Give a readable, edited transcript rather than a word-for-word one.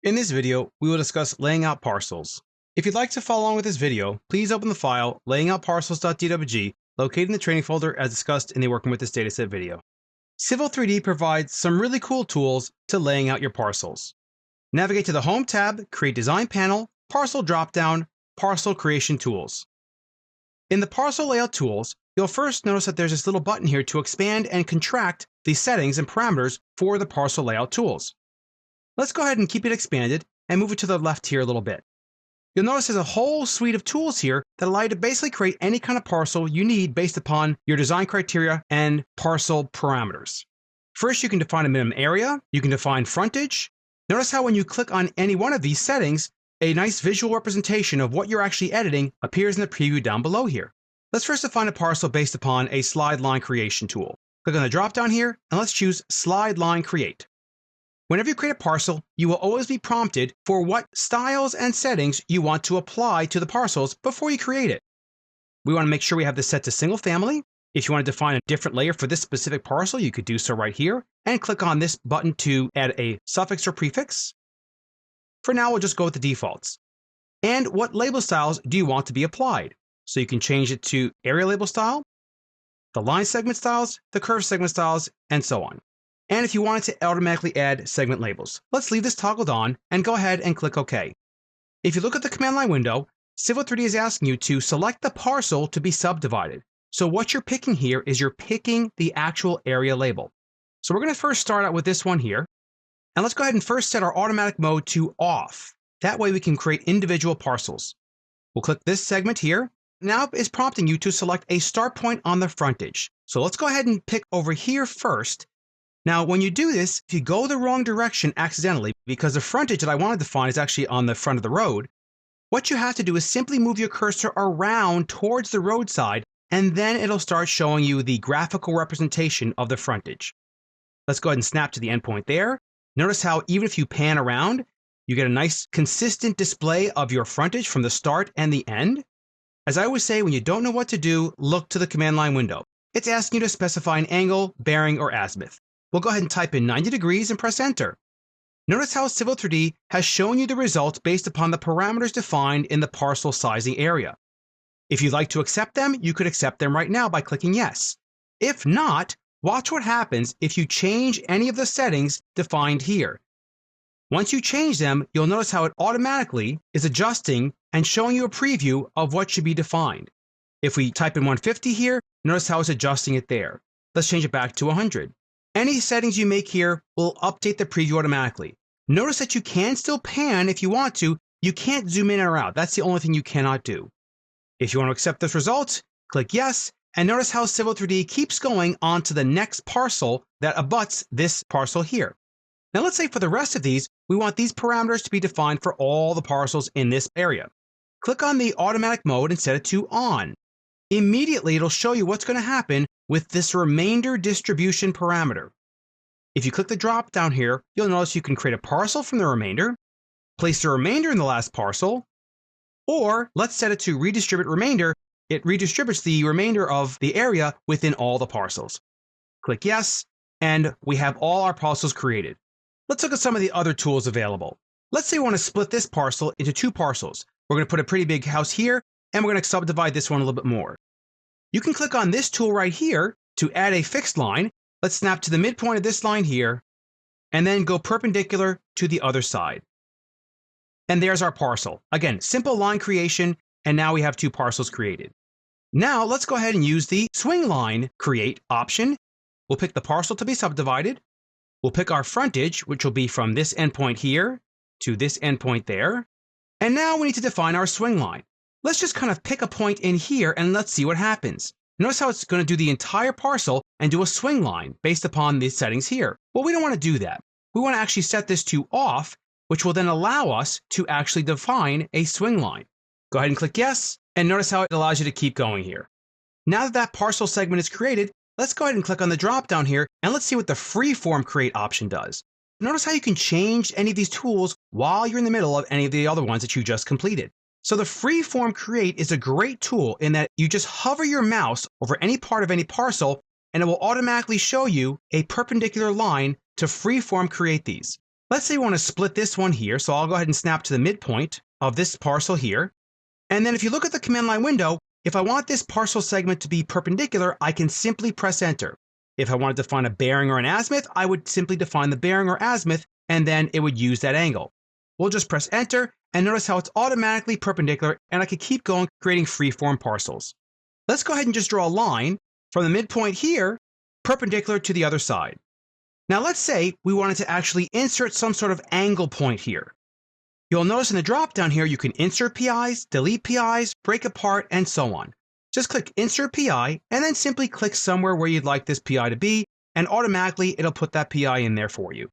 In this video, we will discuss laying out parcels. If you'd like to follow along with this video, please open the file layingoutparcels.dwg located in the training folder as discussed in the Working with this Dataset video. Civil 3D provides some really cool tools to laying out your parcels. Navigate to the Home tab, Create Design panel, Parcel dropdown, Parcel Creation Tools. In the Parcel Layout Tools, you'll first notice that there's this little button here to expand and contract the settings and parameters for the Parcel Layout Tools. Let's go ahead and keep it expanded and move it to the left here a little bit. You'll notice there's a whole suite of tools here that allow you to basically create any kind of parcel you need based upon your design criteria and parcel parameters. First, you can define a minimum area. You can define frontage. Notice how when you click on any one of these settings, a nice visual representation of what you're actually editing appears in the preview down below here. Let's first define a parcel based upon a slide line creation tool. Click on the drop down here and let's choose slide line create. Whenever you create a parcel, you will always be prompted for what styles and settings you want to apply to the parcels before you create it. We want to make sure we have this set to single family. If you want to define a different layer for this specific parcel, you could do so right here and click on this button to add a suffix or prefix. For now, we'll just go with the defaults. And what label styles do you want to be applied? So you can change it to area label style, the line segment styles, the curve segment styles, and so on. And if you wanted to automatically add segment labels, let's leave this toggled on and go ahead and click OK. If you look at the command line window, Civil 3D is asking you to select the parcel to be subdivided. So what you're picking here is you're picking the actual area label. So we're going to first start out with this one here. And let's go ahead and first set our automatic mode to off. That way we can create individual parcels. We'll click this segment here. Now it's prompting you to select a start point on the frontage. So let's go ahead and pick over here first. Now, when you do this, if you go the wrong direction accidentally, because the frontage that I want to define is actually on the front of the road, what you have to do is simply move your cursor around towards the roadside, and then it'll start showing you the graphical representation of the frontage. Let's go ahead and snap to the endpoint there. Notice how even if you pan around, you get a nice consistent display of your frontage from the start and the end. As I always say, when you don't know what to do, look to the command line window. It's asking you to specify an angle, bearing, or azimuth. We'll go ahead and type in 90 degrees and press enter. Notice how Civil 3D has shown you the results based upon the parameters defined in the parcel sizing area. If you'd like to accept them, you could accept them right now by clicking yes. If not, watch what happens if you change any of the settings defined here. Once you change them, you'll notice how it automatically is adjusting and showing you a preview of what should be defined. If we type in 150 here, notice how it's adjusting it there. Let's change it back to 100. Any settings you make here will update the preview automatically. Notice that you can still pan if you want to. You can't zoom in or out. That's the only thing you cannot do. If you want to accept this result, click yes, and notice how Civil 3D keeps going on to the next parcel that abuts this parcel here. Now let's say for the rest of these, we want these parameters to be defined for all the parcels in this area. Click on the automatic mode and set it to on. Immediately, it'll show you what's going to happen with this remainder distribution parameter. If you click the drop down here, you'll notice you can create a parcel from the remainder, place the remainder in the last parcel, or let's set it to redistribute remainder. It redistributes the remainder of the area within all the parcels. Click yes, and we have all our parcels created. Let's look at some of the other tools available. Let's say we want to split this parcel into two parcels. We're going to put a pretty big house here, and we're going to subdivide this one a little bit more. You can click on this tool right here to add a fixed line. Let's snap to the midpoint of this line here, and then go perpendicular to the other side. And there's our parcel. Again, simple line creation, and now we have two parcels created. Now let's go ahead and use the swing line create option. We'll pick the parcel to be subdivided. We'll pick our frontage, which will be from this endpoint here to this endpoint there. And now we need to define our swing line. Let's just kind of pick a point in here and let's see what happens. Notice how it's going to do the entire parcel and do a swing line based upon these settings here. Well, we don't want to do that. We want to actually set this to off, which will then allow us to actually define a swing line. Go ahead and click yes, and notice how it allows you to keep going here. Now that that parcel segment is created, let's go ahead and click on the drop down here and let's see what the freeform create option does. Notice how you can change any of these tools while you're in the middle of any of the other ones that you just completed. So the freeform create is a great tool in that you just hover your mouse over any part of any parcel and it will automatically show you a perpendicular line to freeform create these. Let's say we want to split this one here, so I'll go ahead and snap to the midpoint of this parcel here. And then if you look at the command line window, if I want this parcel segment to be perpendicular, I can simply press enter. If I wanted to define a bearing or an azimuth, I would simply define the bearing or azimuth, and then it would use that angle. We'll just press enter, and notice how it's automatically perpendicular, and I could keep going, creating freeform parcels. Let's go ahead and just draw a line from the midpoint here, perpendicular to the other side. Now let's say we wanted to actually insert some sort of angle point here. You'll notice in the drop down here, you can insert PIs, delete PIs, break apart, and so on. Just click Insert PI, and then simply click somewhere where you'd like this PI to be, and automatically it'll put that PI in there for you.